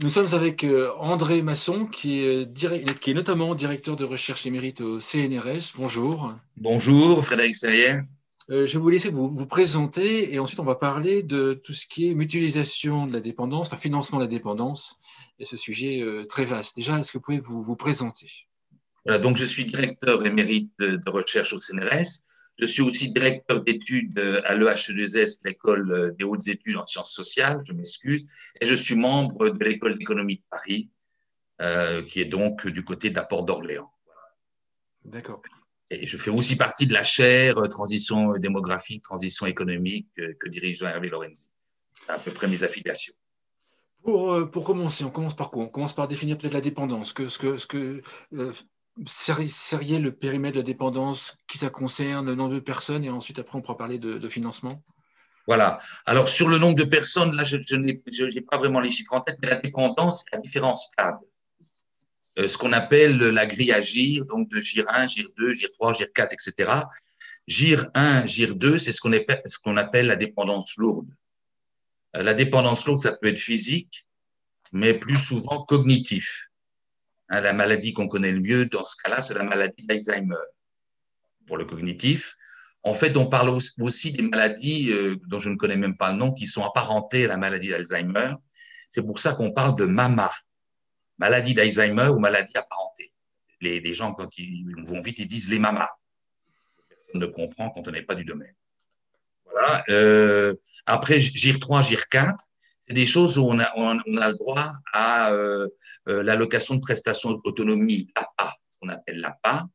Nous sommes avec André Masson, qui est notamment directeur de recherche émérite au CNRS. Bonjour. Bonjour, Frédéric Serrière. Je vais vous laisser vous présenter et ensuite on va parler de tout ce qui est mutualisation de la dépendance, enfin financement de la dépendance, et ce sujet très vaste. Déjà, est-ce que vous pouvez vous présenter? Voilà, donc je suis directeur émérite de recherche au CNRS. Je suis aussi directeur d'études à l'EHE2S, l'école des hautes études en sciences sociales, je m'excuse, et je suis membre de l'école d'économie de Paris, qui est donc du côté de la Porte d'Orléans. D'accord. Et je fais aussi partie de la chaire transition démographique, transition économique que dirige Jean-Hervé Lorenzi. C'est à peu près mes affiliations. Pour commencer, on commence par quoi? On commence par définir peut-être la dépendance. Euh, Seriez le périmètre de la dépendance, qui ça concerne, le nombre de personnes, et ensuite après on pourra parler de financement. Voilà. Alors, sur le nombre de personnes, là, je n'ai pas vraiment les chiffres en tête, mais la dépendance est à différents stades. Ce qu'on appelle la grille à GIR, donc de GIR 1, GIR 2, GIR 3, GIR 4, etc. GIR 1, GIR 2, c'est ce qu'on appelle la dépendance lourde. La dépendance lourde, ça peut être physique, mais plus souvent cognitif. La maladie qu'on connaît le mieux dans ce cas-là, c'est la maladie d'Alzheimer. Pour le cognitif, en fait, on parle aussi des maladies dont je ne connais même pas le nom, qui sont apparentées à la maladie d'Alzheimer. C'est pour ça qu'on parle de MAMA, maladie d'Alzheimer ou maladie apparentée. Les gens, quand ils vont vite, ils disent les MAMA. Personne ne comprend quand on n'est pas du domaine. Voilà. Après, GIR 3, GIR 4, c'est des choses où on a le droit à l'allocation de prestations d'autonomie, APA, qu'on appelle l'APA,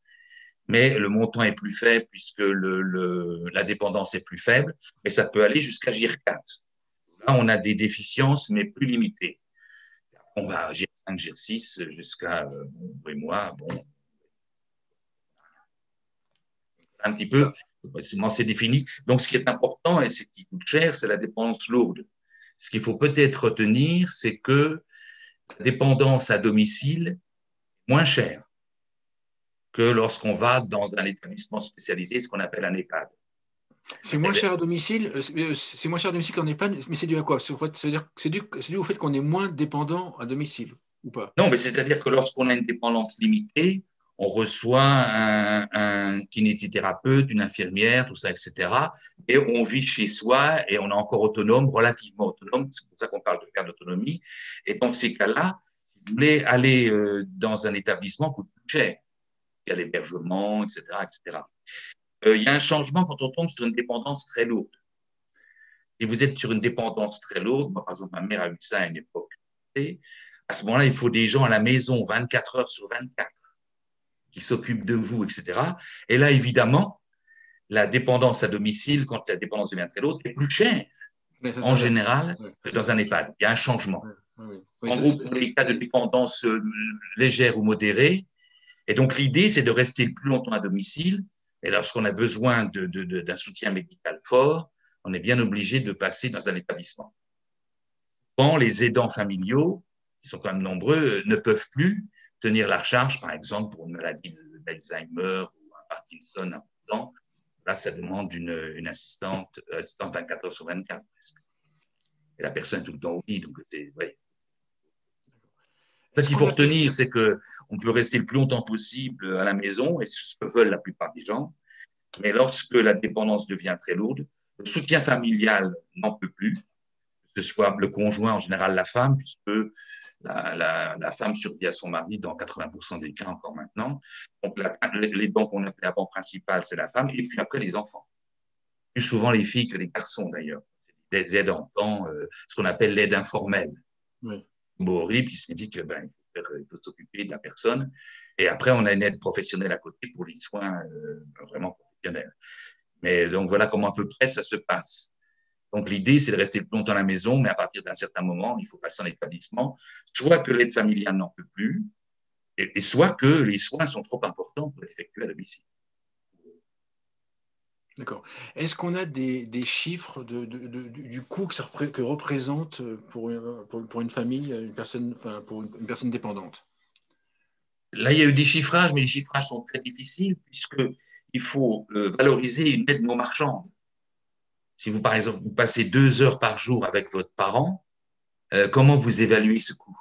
mais le montant est plus faible puisque la dépendance est plus faible, mais ça peut aller jusqu'à GIR 4. Là, on a des déficiences, mais plus limitées. On va à GIR 5, GIR 6, jusqu'à vous et moi, bon, un petit peu, c'est défini. Donc, ce qui est important et ce qui coûte cher, c'est la dépendance lourde. Ce qu'il faut peut-être retenir, c'est que la dépendance à domicile est moins chère que lorsqu'on va dans un établissement spécialisé, ce qu'on appelle un EHPAD. C'est moins cher à domicile, c'est moins cher à domicile qu'en EHPAD, mais c'est dû à quoi? C'est-à-dire que c'est dû au fait qu'on est moins dépendant à domicile, ou pas? Non, mais c'est-à-dire que lorsqu'on a une dépendance limitée, on reçoit un kinésithérapeute, une infirmière, tout ça, etc. Et on vit chez soi et on est encore autonome, relativement autonome. C'est pour ça qu'on parle de perte d'autonomie. Et dans ces cas-là, si vous voulez aller dans un établissement, coûte plus cher. Il y a l'hébergement, etc., etc. Il y a un changement quand on tombe sur une dépendance très lourde. Si vous êtes sur une dépendance très lourde, moi, par exemple, ma mère a eu ça à une époque. À ce moment-là, il faut des gens à la maison 24 heures sur 24 qui s'occupent de vous, etc. Et là, évidemment, la dépendance à domicile, quand la dépendance devient très lourde, est plus chère Mais ça en s'inverse. général Ouais, que ça dans un s'inverse. EHPAD. Il y a un changement. Ouais, ouais, ouais. En gros, pour les cas de dépendance légère ou modérée, et donc l'idée, c'est de rester le plus longtemps à domicile. Et lorsqu'on a besoin d'un soutien médical fort, on est bien obligé de passer dans un établissement. Quand les aidants familiaux, qui sont quand même nombreux, ne peuvent plus tenir la charge, par exemple, pour une maladie d'Alzheimer ou un Parkinson important, là, ça demande une assistante 24 heures sur 24. Et la personne est tout le temps au lit, donc ouais. Ce Est-ce qu'il qu'on faut a des... retenir, c'est qu'on peut rester le plus longtemps possible à la maison, et c'est ce que veulent la plupart des gens. Mais lorsque la dépendance devient très lourde, le soutien familial n'en peut plus, que ce soit le conjoint, en général la femme, puisque la femme survit à son mari dans 80% des cas encore maintenant. Donc, les banques qu'on appelait avant principales, c'est la femme, et puis après les enfants. Plus souvent les filles que les garçons d'ailleurs. C'est des aides en temps, ce qu'on appelle l'aide informelle. Oui. Mot horrible qui signifie que il faut s'occuper de la personne. Et après, on a une aide professionnelle à côté pour les soins vraiment professionnels. Mais donc voilà comment à peu près ça se passe. Donc l'idée, c'est de rester plus longtemps à la maison, mais à partir d'un certain moment, il faut passer en établissement, soit que l'aide familiale n'en peut plus, et soit que les soins sont trop importants pour l'effectuer à domicile. D'accord. Est-ce qu'on a des chiffres du coût que représente pour une famille, une personne, enfin, pour une personne dépendante? Là, il y a eu des chiffrages, mais les chiffrages sont très difficiles puisqu'il faut valoriser une aide non marchande. Si vous, par exemple, vous passez 2 heures par jour avec votre parent, comment vous évaluez ce coût?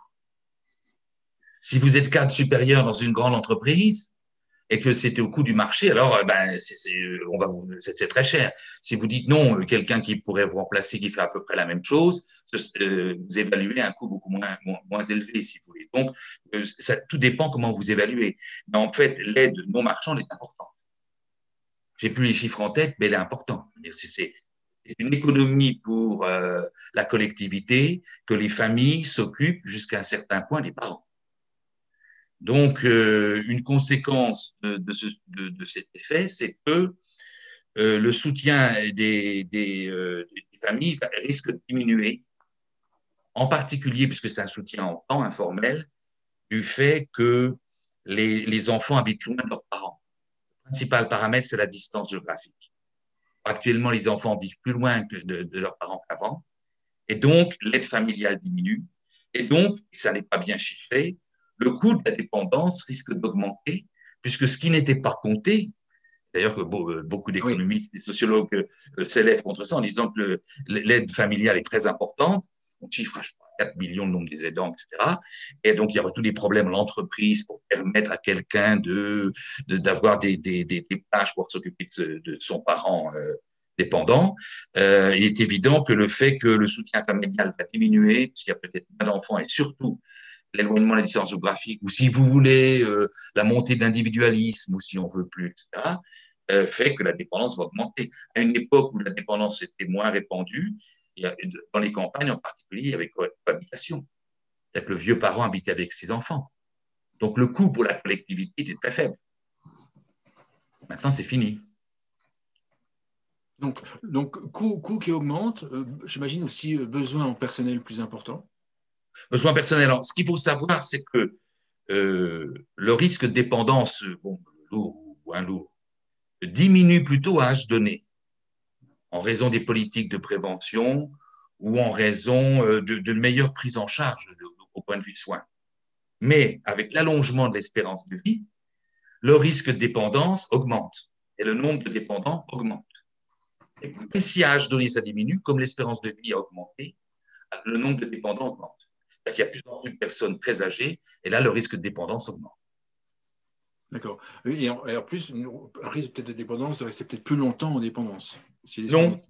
Si vous êtes cadre supérieur dans une grande entreprise et que c'était au coût du marché, alors c'est très cher. Si vous dites non, quelqu'un qui pourrait vous remplacer, qui fait à peu près la même chose, vous évaluez un coût beaucoup moins élevé, si vous voulez. Donc, tout dépend comment vous évaluez. Mais en fait, l'aide non marchande est importante. J'ai plus les chiffres en tête, mais elle est importante. C'est une économie pour la collectivité que les familles s'occupent jusqu'à un certain point des parents. Donc, une conséquence de cet effet, c'est que le soutien des familles risque de diminuer, en particulier, puisque c'est un soutien en temps informel, du fait que les enfants habitent loin de leurs parents. Le principal paramètre, c'est la distance géographique. Actuellement, les enfants vivent plus loin de leurs parents qu'avant, et donc l'aide familiale diminue, et donc, ça n'est pas bien chiffré, le coût de la dépendance risque d'augmenter, puisque ce qui n'était pas compté, d'ailleurs que beaucoup Oui. d'économistes et sociologues s'élèvent contre ça en disant que l'aide familiale est très importante, on chiffre à 4 millions le nombre des aidants, etc. Et donc, il y aura tous des problèmes à l'entreprise pour permettre à quelqu'un d'avoir des tâches pour s'occuper de son parent dépendant. Il est évident que le fait que le soutien familial va diminuer, parce qu'il y a peut-être moins d'enfants et surtout l'éloignement de la distance géographique, ou si vous voulez, la montée d'individualisme, ou si on veut plus, etc., fait que la dépendance va augmenter. À une époque où la dépendance était moins répandue, dans les campagnes en particulier, il y avait cohabitation. C'est-à-dire que le vieux parent habitait avec ses enfants. Donc le coût pour la collectivité était très faible. Maintenant, c'est fini. Donc coût qui augmente, j'imagine aussi besoin en personnel plus important. Besoin personnel. Alors, ce qu'il faut savoir, c'est que le risque de dépendance, bon, lourd ou un lourd, diminue plutôt à âge donné, en raison des politiques de prévention ou en raison de meilleure prise en charge au point de vue de soins. Mais avec l'allongement de l'espérance de vie, le risque de dépendance augmente et le nombre de dépendants augmente. Et même si à âge donné ça diminue, comme l'espérance de vie a augmenté, le nombre de dépendants augmente. Il y a de plus en plus de personnes très âgées et là, le risque de dépendance augmente. D'accord. Et en plus, un risque peut-être de dépendance de rester peut-être plus longtemps en dépendance. Si Non,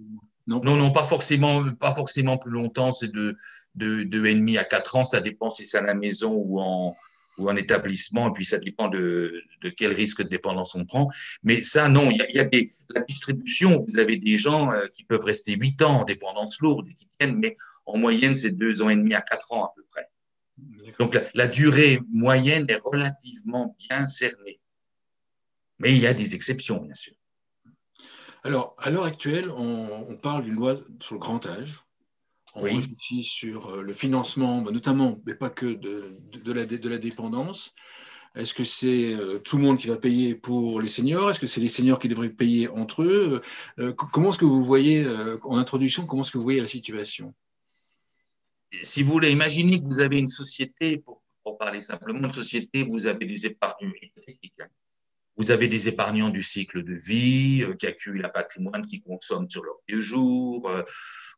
non, pas non, non, forcément. pas forcément plus longtemps, c'est de 2,5 à 4 ans, ça dépend si c'est à la maison ou en établissement, et puis ça dépend de quel risque de dépendance on prend. Mais ça, non, la distribution, vous avez des gens qui peuvent rester 8 ans en dépendance lourde et qui tiennent, mais en moyenne, c'est 2 ans et demi à 4 ans à peu près. Donc la durée moyenne est relativement bien cernée. Mais il y a des exceptions, bien sûr. Alors, à l'heure actuelle, on parle d'une loi sur le grand âge. On Oui. réfléchit sur le financement, notamment, mais pas que de la dépendance. Est-ce que c'est tout le monde qui va payer pour les seniors? Est-ce que c'est les seniors qui devraient payer entre eux? Comment est-ce que vous voyez, en introduction, comment est-ce que vous voyez la situation? Si vous voulez, imaginez que vous avez une société, pour parler simplement, une société, vous avez des épargnants hypothétiques. Vous avez des épargnants du cycle de vie qui accumulent un patrimoine qui consomment sur leurs vieux jours,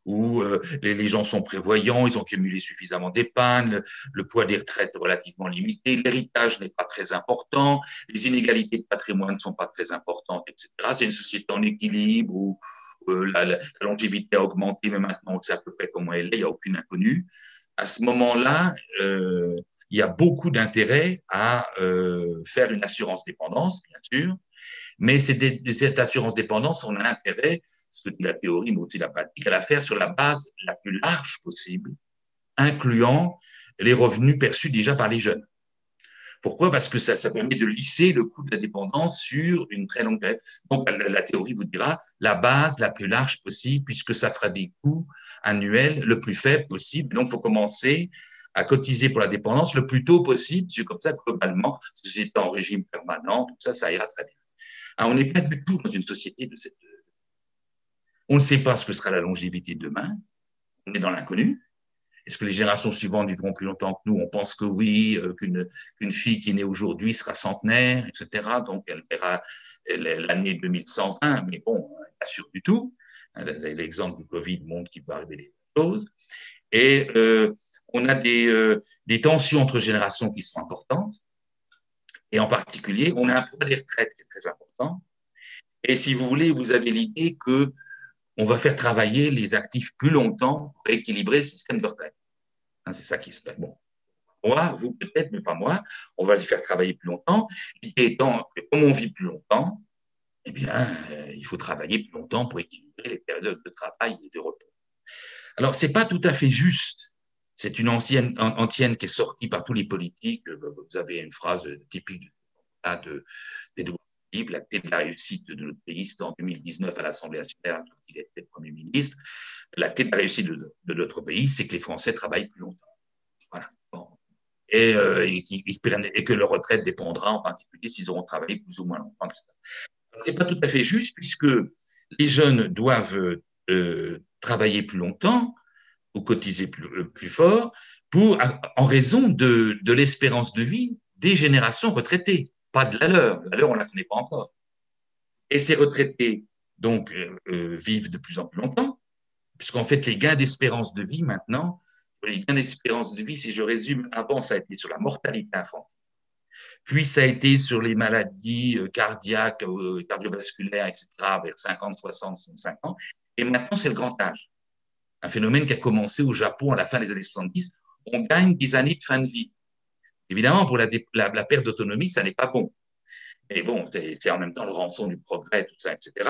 où les gens sont prévoyants, ils ont cumulé suffisamment d'épargne, le poids des retraites est relativement limité, l'héritage n'est pas très important, les inégalités de patrimoine ne sont pas très importantes, etc. C'est une société en équilibre où la longévité a augmenté, mais maintenant on sait à peu près comment elle est, il n'y a aucune inconnue. À ce moment-là, il y a beaucoup d'intérêt à faire une assurance dépendance, bien sûr, mais cette assurance dépendance, on a intérêt, ce que dit la théorie, mais aussi la pratique, à la faire sur la base la plus large possible, incluant les revenus perçus déjà par les jeunes. Pourquoi? Parce que ça permet de lisser le coût de la dépendance sur une très longue période. Donc, la théorie vous dira la base la plus large possible, puisque ça fera des coûts annuels le plus faible possible. Donc, il faut commencer à cotiser pour la dépendance le plus tôt possible, parce que comme ça, globalement, si c'est en régime permanent, tout ça, ça ira très bien. Alors, on n'est pas du tout dans une société de cette. On ne sait pas ce que sera la longévité de demain. On est dans l'inconnu. Est-ce que les générations suivantes vivront plus longtemps que nous? On pense que oui, qu'une fille qui est née aujourd'hui sera centenaire, etc. Donc, elle verra l'année 2120, mais bon, pas sûr du tout. L'exemple du Covid montre qu'il peut arriver des choses. Et on a des tensions entre générations qui sont importantes. Et en particulier, on a un poids des retraites qui est très important. Et si vous voulez, vous avez l'idée qu'on va faire travailler les actifs plus longtemps pour équilibrer le système de retraite. Hein, c'est ça qui se passe. Bon, moi, vous peut-être, mais pas moi, on va les faire travailler plus longtemps. L'idée étant que comme on vit plus longtemps, eh bien, il faut travailler plus longtemps pour équilibrer les périodes de travail et de repos. Alors, ce n'est pas tout à fait juste. C'est une antienne qui est sortie par tous les politiques. Vous avez une phrase typique d'Edouard Philippe, la clé de la réussite de notre pays, c'était en 2019 à l'Assemblée nationale, quand il était Premier ministre. La clé de la réussite de notre pays, c'est que les Français travaillent plus longtemps. Voilà. Bon. Et que leur retraite dépendra en particulier s'ils auront travaillé plus ou moins longtemps. Ce n'est pas tout à fait juste, puisque les jeunes doivent travailler plus longtemps ou cotiser plus fort en raison de l'espérance de vie des générations retraitées, pas de la leur. La leur, on ne la connaît pas encore. Et ces retraités, donc, vivent de plus en plus longtemps, puisqu'en fait, les gains d'espérance de vie maintenant, les gains d'espérance de vie, si je résume, avant, ça a été sur la mortalité infantile, puis ça a été sur les maladies cardiaques, cardiovasculaires, etc., vers 50, 60, 65 ans, et maintenant, c'est le grand âge. Un phénomène qui a commencé au Japon à la fin des années 70. On gagne des années de fin de vie. Évidemment, pour la perte d'autonomie, ça n'est pas bon. Mais bon, c'est en même temps le rançon du progrès, tout ça, etc.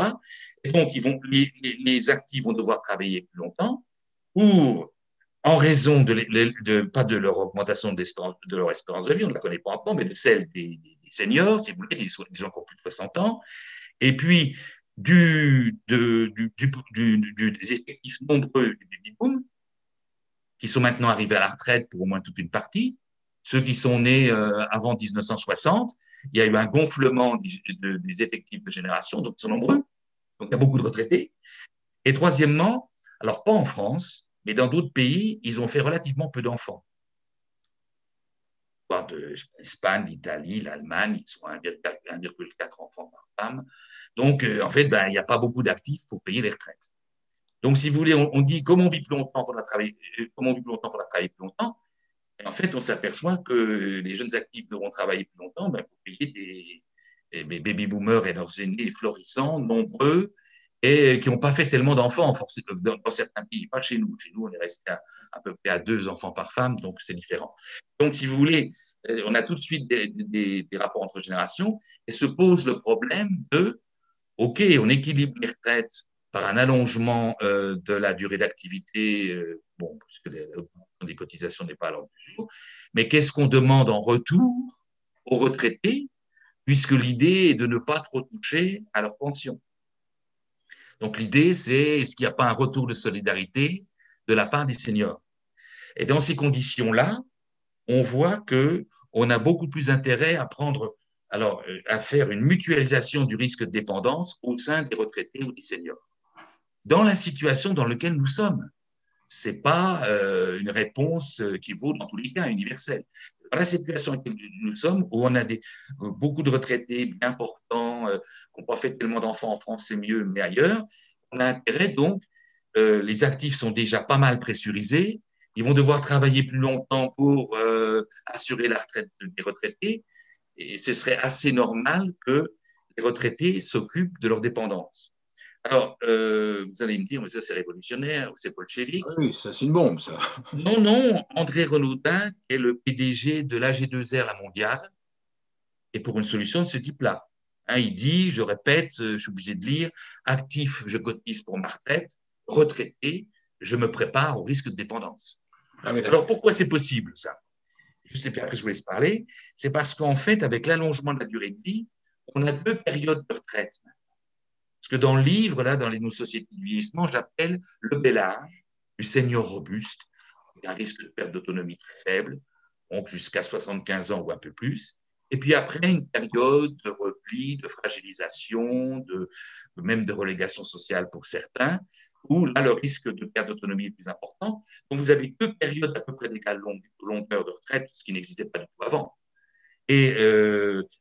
Et donc, les actifs vont devoir travailler plus longtemps pour, en raison pas de leur augmentation de leur espérance de vie, on ne la connaît pas encore, mais de celle des seniors, si vous voulez, des gens qui ont plus de 60 ans. Et puis, des effectifs nombreux du baby-boom, qui sont maintenant arrivés à la retraite pour au moins toute une partie. Ceux qui sont nés avant 1960, il y a eu un gonflement des effectifs de génération, donc ils sont nombreux. Donc, il y a beaucoup de retraités. Et troisièmement, alors pas en France, mais dans d'autres pays, ils ont fait relativement peu d'enfants. L'Espagne, l'Italie, l'Allemagne, ils sont 1,4 enfants par femme. Donc, en fait, il n'y a pas beaucoup d'actifs pour payer les retraites. Donc, si vous voulez, on dit comment on vit plus longtemps, il faudra travailler, plus longtemps. Et en fait, on s'aperçoit que les jeunes actifs devront travailler plus longtemps pour payer des baby-boomers et leurs aînés florissants, nombreux, et qui n'ont pas fait tellement d'enfants dans certains pays, pas chez nous. Chez nous, on est resté à peu près à 2 enfants par femme, donc c'est différent. Donc, si vous voulez, on a tout de suite des rapports entre générations et se pose le problème de, OK, on équilibre les retraites par un allongement de la durée d'activité, bon, puisque les cotisations n'est pas à l'ordre du jour, mais qu'est-ce qu'on demande en retour aux retraités, puisque l'idée est de ne pas trop toucher à leur pension. Donc l'idée, c'est est-ce qu'il n'y a pas un retour de solidarité de la part des seniors? Et dans ces conditions-là, on voit qu'on a beaucoup plus intérêt à faire une mutualisation du risque de dépendance au sein des retraités ou des seniors. Dans la situation dans laquelle nous sommes, ce n'est pas une réponse qui vaut dans tous les cas universelle. Dans la situation dans laquelle nous sommes, où on a beaucoup de retraités bien portants, qui n'ont pas fait tellement d'enfants en France, c'est mieux, mais ailleurs, on a intérêt donc, les actifs sont déjà pas mal pressurisés, ils vont devoir travailler plus longtemps pour assurer la retraite des retraités, et ce serait assez normal que les retraités s'occupent de leur dépendance. Alors, vous allez me dire, mais ça c'est révolutionnaire, c'est bolchevique. Oui, ça c'est une bombe, ça. Non, non, André Renaudin, qui est le PDG de l'AG2R, la mondiale, est pour une solution de ce type-là. Hein, il dit, je répète, je suis obligé de lire, actif, je cotise pour ma retraite, retraité, je me prépare au risque de dépendance. Ah, oui, alors, pourquoi c'est possible, ça? Juste et puis après, je vous laisse parler. C'est parce qu'en fait, avec l'allongement de la durée de vie, on a 2 périodes de retraite. Ce que dans le livre, là, dans nos sociétés de vieillissement, j'appelle le bel âge, du senior robuste, avec un risque de perte d'autonomie très faible, donc jusqu'à 75 ans ou un peu plus. Et puis après, une période de repli, de fragilisation, même de relégation sociale pour certains, où là, le risque de perte d'autonomie est plus important. Donc, vous avez 2 périodes à peu près d'égale longueur de retraite, ce qui n'existait pas du tout avant. Et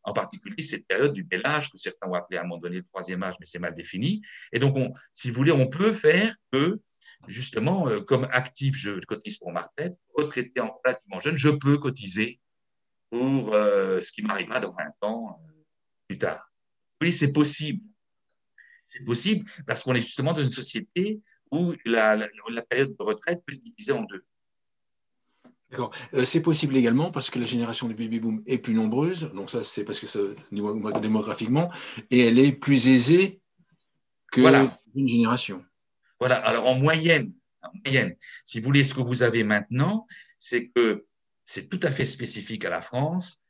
en particulier, cette période du bel âge, que certains ont appelé à un moment donné le 3e âge, mais c'est mal défini. Et donc, si vous voulez, on peut faire que justement, comme actif, je cotise pour ma retraite, retraité en relativement jeune, je peux cotiser pour ce qui m'arrivera dans 20 ans plus tard. Oui, c'est possible. C'est possible parce qu'on est justement dans une société où la période de retraite peut être divisée en deux. D'accord. C'est possible également parce que la génération du baby-boom est plus nombreuse, donc ça c'est parce que ça, démographiquement, et elle est plus aisée que Voilà. une génération. Voilà. Alors en moyenne, si vous voulez, ce que vous avez maintenant, c'est que c'est tout à fait spécifique à la France.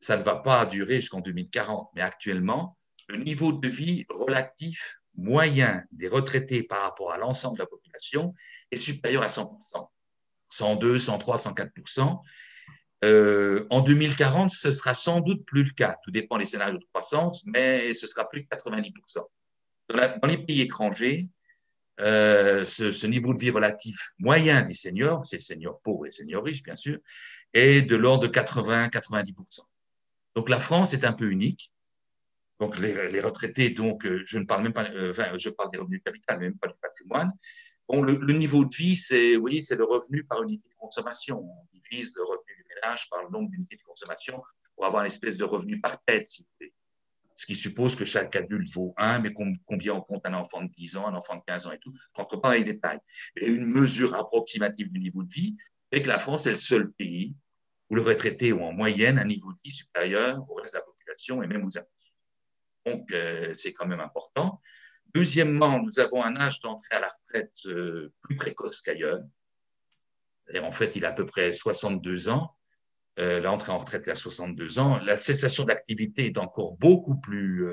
Ça ne va pas durer jusqu'en 2040, mais actuellement, le niveau de vie relatif moyen des retraités par rapport à l'ensemble de la population est supérieur à 100%. 102, 103, 104%. En 2040, ce sera sans doute plus le cas. Tout dépend des scénarios de croissance, mais ce sera plus de 90%. Dans les pays étrangers, ce niveau de vie relatif moyen des seniors, c'est seniors pauvres et seniors riches, bien sûr, est de l'ordre de 80-90%. Donc la France est un peu unique. Donc les retraités, donc je ne parle même pas, je parle des revenus capital, mais même pas du patrimoine. Bon, le niveau de vie, c'est, vous voyez, c'est le revenu par unité de consommation. On divise le revenu du ménage par le nombre d'unités de consommation pour avoir une espèce de revenu par tête, si vous voulez. Ce qui suppose que chaque adulte vaut un, mais combien on compte un enfant de 10 ans, un enfant de 15 ans et tout, je ne rentre pas dans les détails. Et une mesure approximative du niveau de vie fait que la France est le seul pays où le retraité a en moyenne un niveau de vie supérieur au reste de la population et même aux actifs. Donc, c'est quand même important. Deuxièmement, nous avons un âge d'entrée à la retraite plus précoce qu'ailleurs. En fait, il a à peu près 62 ans. L'entrée en retraite est à 62 ans. La cessation d'activité est encore beaucoup plus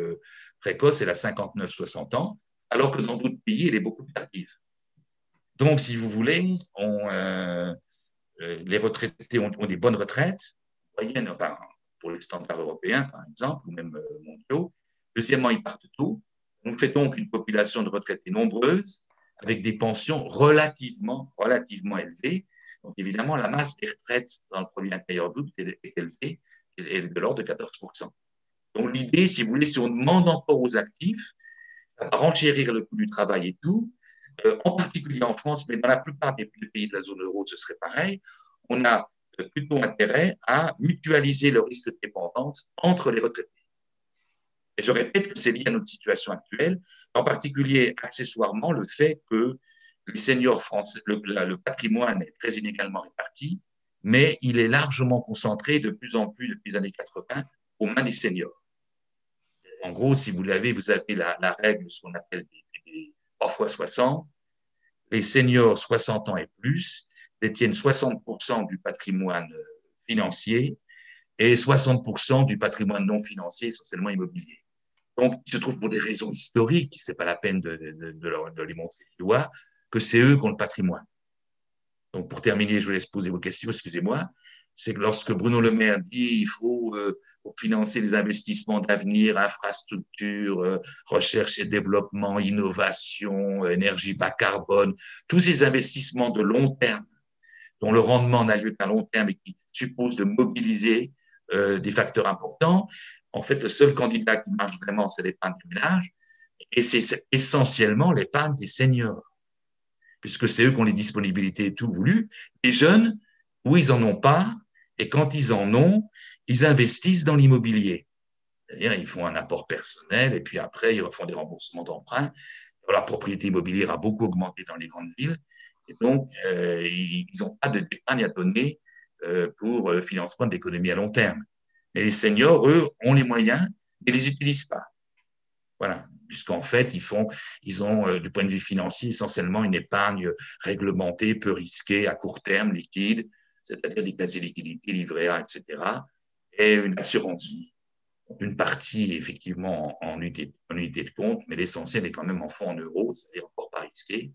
précoce, elle a 59-60 ans, alors que dans d'autres pays, elle est beaucoup plus tardive. Donc, si vous voulez, les retraités ont des bonnes retraites, moyennes, enfin, pour les standards européens, par exemple, ou même mondiaux. Deuxièmement, ils partent tôt. On fait donc une population de retraités nombreuse, avec des pensions relativement élevées. Donc, évidemment, la masse des retraites dans le produit intérieur brut est élevée, elle est de l'ordre de 14%. Donc, l'idée, si vous voulez, si on demande encore aux actifs, ça va renchérir le coût du travail et tout, en particulier en France, mais dans la plupart des pays de la zone euro, ce serait pareil, on a plutôt intérêt à mutualiser le risque de dépendance entre les retraités. Et je répète que c'est lié à notre situation actuelle, en particulier accessoirement le fait que les seniors français, le patrimoine est très inégalement réparti, mais il est largement concentré de plus en plus depuis les années 80 aux mains des seniors. En gros, si vous avez la règle, ce qu'on appelle des 3 fois 60, les seniors 60 ans et plus détiennent 60% du patrimoine financier et 60% du patrimoine non financier, essentiellement immobilier. Donc, il se trouve pour des raisons historiques, ce n'est pas la peine de les montrer du doigt, que c'est eux qui ont le patrimoine. Donc, pour terminer, je vous laisse poser vos questions, excusez-moi. C'est que lorsque Bruno Le Maire dit qu'il faut, pour financer les investissements d'avenir, infrastructures, recherche et développement, innovation, énergie bas carbone, tous ces investissements de long terme, dont le rendement n'a lieu qu'à long terme et qui supposent de mobiliser des facteurs importants, en fait, le seul candidat qui marche vraiment, c'est l'épargne du ménage, et c'est essentiellement l'épargne des seniors, puisque c'est eux qui ont les disponibilités et tout voulu. Les jeunes, où ils n'en ont pas, et quand ils en ont, ils investissent dans l'immobilier. C'est-à-dire, ils font un apport personnel, et puis après, ils font des remboursements d'emprunts. La propriété immobilière a beaucoup augmenté dans les grandes villes, et donc, ils n'ont pas d'épargne à donner pour le financement de l'économie à long terme. Mais les seniors, eux, ont les moyens, mais ne les utilisent pas. Voilà, puisqu'en fait, ils ont, du point de vue financier, essentiellement une épargne réglementée, peu risquée, à court terme, liquide, c'est-à-dire des quasi-liquidités, livrets A, etc., et une assurance vie. Une partie, effectivement, en unité de compte, mais l'essentiel est quand même en fonds en euros, c'est-à-dire encore pas risqué,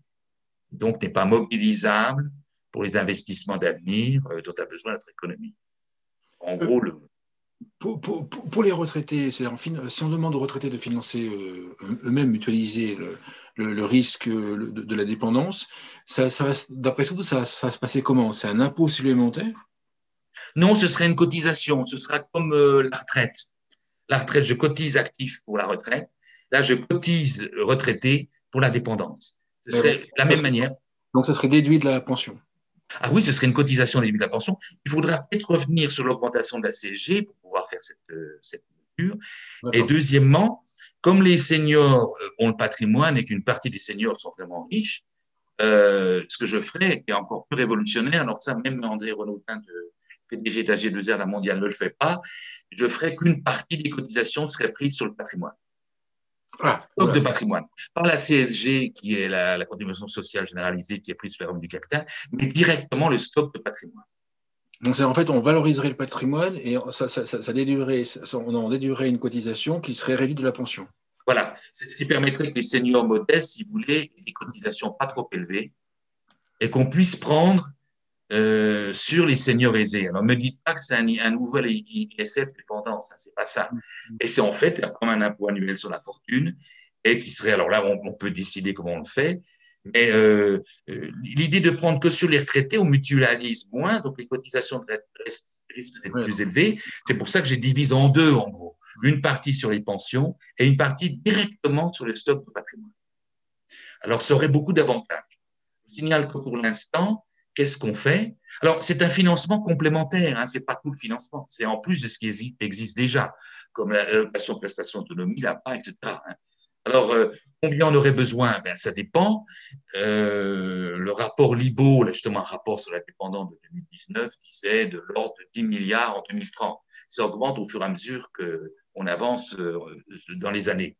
donc n'est pas mobilisable pour les investissements d'avenir dont a besoin notre économie. En Euh, gros, pour les retraités, si on demande aux retraités de financer eux-mêmes, mutualiser le risque de la dépendance, d'après vous, ça va se passer comment? C'est un impôt supplémentaire? non, ce serait une cotisation, ce sera comme la retraite. La retraite, je cotise actif pour la retraite. Là, je cotise retraité pour la dépendance. Ce serait la même manière. Donc, ça serait déduit de la pension. Ah oui, ce serait une cotisation au début de la pension. Il faudra peut-être revenir sur l'augmentation de la CSG pour pouvoir faire cette mesure. Et D'accord. deuxièmement, comme les seniors ont le patrimoine et qu'une partie des seniors sont vraiment riches, ce que je ferais, qui est encore plus révolutionnaire, alors ça, même André Renaudin, PDG d'AG2R, la mondiale, ne le fait pas, je ferais qu'une partie des cotisations serait prise sur le patrimoine. Ah, Stock de voilà. patrimoine. Par la CSG, qui est la contribution sociale généralisée, qui est prise sur les revenus du capital, mais directement le stock de patrimoine. Donc, en fait, on valoriserait le patrimoine et on en déduirait une cotisation qui serait réduite de la pension. Voilà, c'est ce qui permettrait que les seniors modestes, si vous voulez, aient des cotisations pas trop élevées et qu'on puisse prendre sur les seniors aisés. Alors, ne me dites pas que c'est un nouvel ISF dépendance, hein, c'est pas ça. Et c'est en fait comme un impôt annuel sur la fortune et qui serait, alors là, on peut décider comment on le fait, mais l'idée de prendre que sur les retraités, on mutualise moins, donc les cotisations de retraite risquent d'être Ouais, plus élevées. C'est pour ça que j'ai divisé en deux, en gros. Une partie sur les pensions et une partie directement sur le stock de patrimoine. Alors, ça aurait beaucoup d'avantages. Je signale que pour l'instant, qu'est-ce qu'on fait? Alors, c'est un financement complémentaire, hein, ce n'est pas tout le financement, c'est en plus de ce qui existe déjà, comme l'allocation prestation d'autonomie, l'APA, etc. Hein. Alors, combien on aurait besoin? Ben, ça dépend. Le rapport LIBO, là, justement, un rapport sur la dépendance de 2019, disait de l'ordre de 10 milliards en 2030. Ça augmente au fur et à mesure qu'on avance dans les années.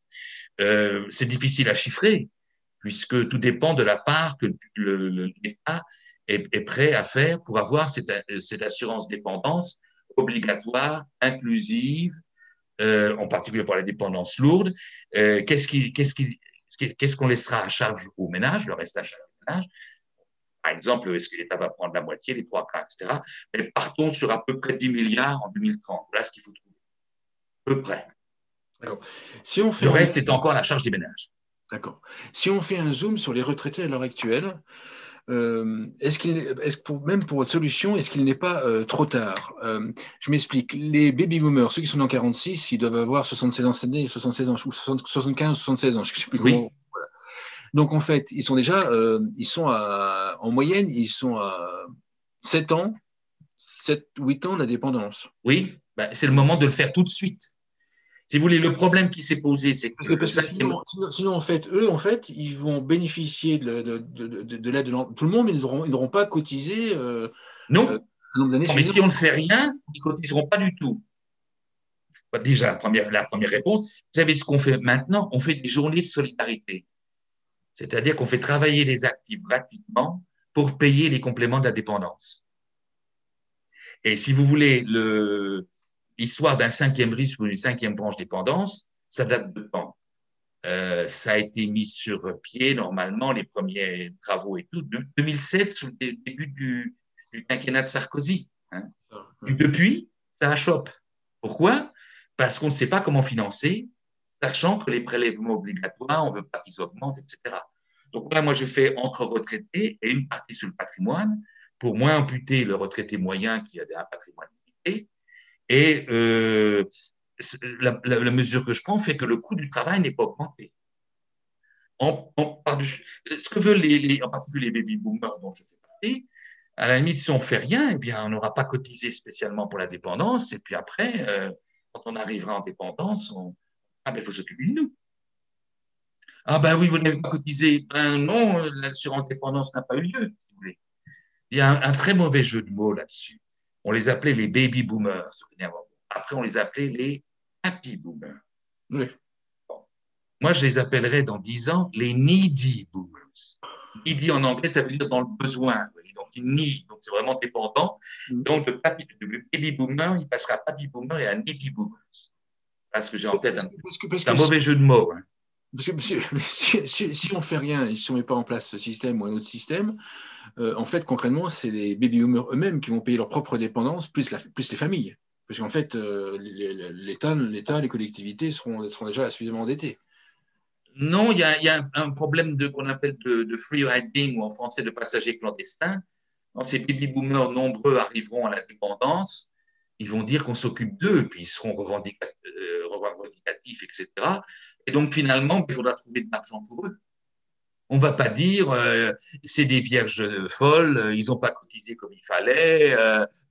C'est difficile à chiffrer, puisque tout dépend de la part que l'État est prêt à faire pour avoir cette assurance dépendance obligatoire, inclusive, en particulier pour la dépendance lourde. Qu'est-ce qu'on laissera à charge au ménage, le reste à charge au ménage? Par exemple, est-ce que l'État va prendre la moitié, les trois quarts, etc. Mais partons sur à peu près 10 milliards en 2030. Voilà ce qu'il faut trouver. À peu près. si on fait Le un, reste est encore à la charge des ménages. d'accord. Si on fait un zoom sur les retraités à l'heure actuelle, même pour votre solution, est-ce qu'il n'est pas trop tard? Je m'explique. Les baby boomers, ceux qui sont en 46, ils doivent avoir 76 ans cette année, 76 ans, ou 75, 76 ans, je ne sais plus comment. Oui, Voilà. Donc en fait, ils sont déjà, en moyenne, ils sont à 7 ans, 7, 8 ans d'indépendance. oui, ben, c'est le moment de le faire tout de suite. Si vous voulez, le problème qui s'est posé, c'est que le Parce que cinquième. sinon, en fait, eux, en fait, ils vont bénéficier de l'aide de tout le monde, mais ils n'auront pas cotisé Non, un nombre d'années non, mais si on suffisamment. ne fait rien, ils ne cotiseront pas du tout. Déjà, la première réponse, vous savez ce qu'on fait maintenant? On fait des journées de solidarité. C'est-à-dire qu'on fait travailler les actifs gratuitement pour payer les compléments d'indépendance. Et si vous voulez, l'histoire d'un cinquième risque ou d'une cinquième branche dépendance, ça date de quand? Ça a été mis sur pied, normalement, les premiers travaux et tout, de 2007, sous le début du quinquennat de Sarkozy. Hein. Et depuis, ça achoppe. Pourquoi? Parce qu'on ne sait pas comment financer, sachant que les prélèvements obligatoires, on ne veut pas qu'ils augmentent, etc. Donc voilà, moi, je fais entre retraités et une partie sur le patrimoine pour moins amputer le retraité moyen qui a un patrimoine limité. Et la mesure que je prends fait que le coût du travail n'est pas augmenté. Ce que veulent en particulier les baby boomers dont je fais partie, à la limite, si on ne fait rien, eh bien, on n'aura pas cotisé spécialement pour la dépendance. Et puis après, quand on arrivera en dépendance, ah ben, il faut s'occuper de nous. Ah ben oui, vous n'avez pas cotisé. Ben non, l'assurance dépendance n'a pas eu lieu, si vous voulez. Il y a un très mauvais jeu de mots là-dessus. On les appelait les baby boomers. Après, on les appelait les happy boomers. Oui. Bon. Moi, je les appellerais dans 10 ans les needy boomers. Needy en anglais, ça veut dire dans le besoin. Donc, il need, donc c'est vraiment dépendant. Donc, le baby boomer, il passera à papy boomer et à needy boomers. Parce que j'ai en tête Parce c'est un que si, mauvais jeu de mots. Hein. si on ne fait rien et si on ne met pas en place ce système ou un autre système, en fait, concrètement, c'est les baby boomers eux-mêmes qui vont payer leur propre dépendance, plus les familles. Parce qu'en fait, l'État, les collectivités seront déjà suffisamment endettés. Non, il y a un problème qu'on appelle de free riding, ou en français de passagers clandestins. Quand ces baby boomers nombreux arriveront à la dépendance, ils vont dire qu'on s'occupe d'eux, puis ils seront revendicatifs, etc. Et donc, finalement, il faudra trouver de l'argent pour eux. On ne va pas dire c'est des vierges folles, ils n'ont pas cotisé comme il fallait,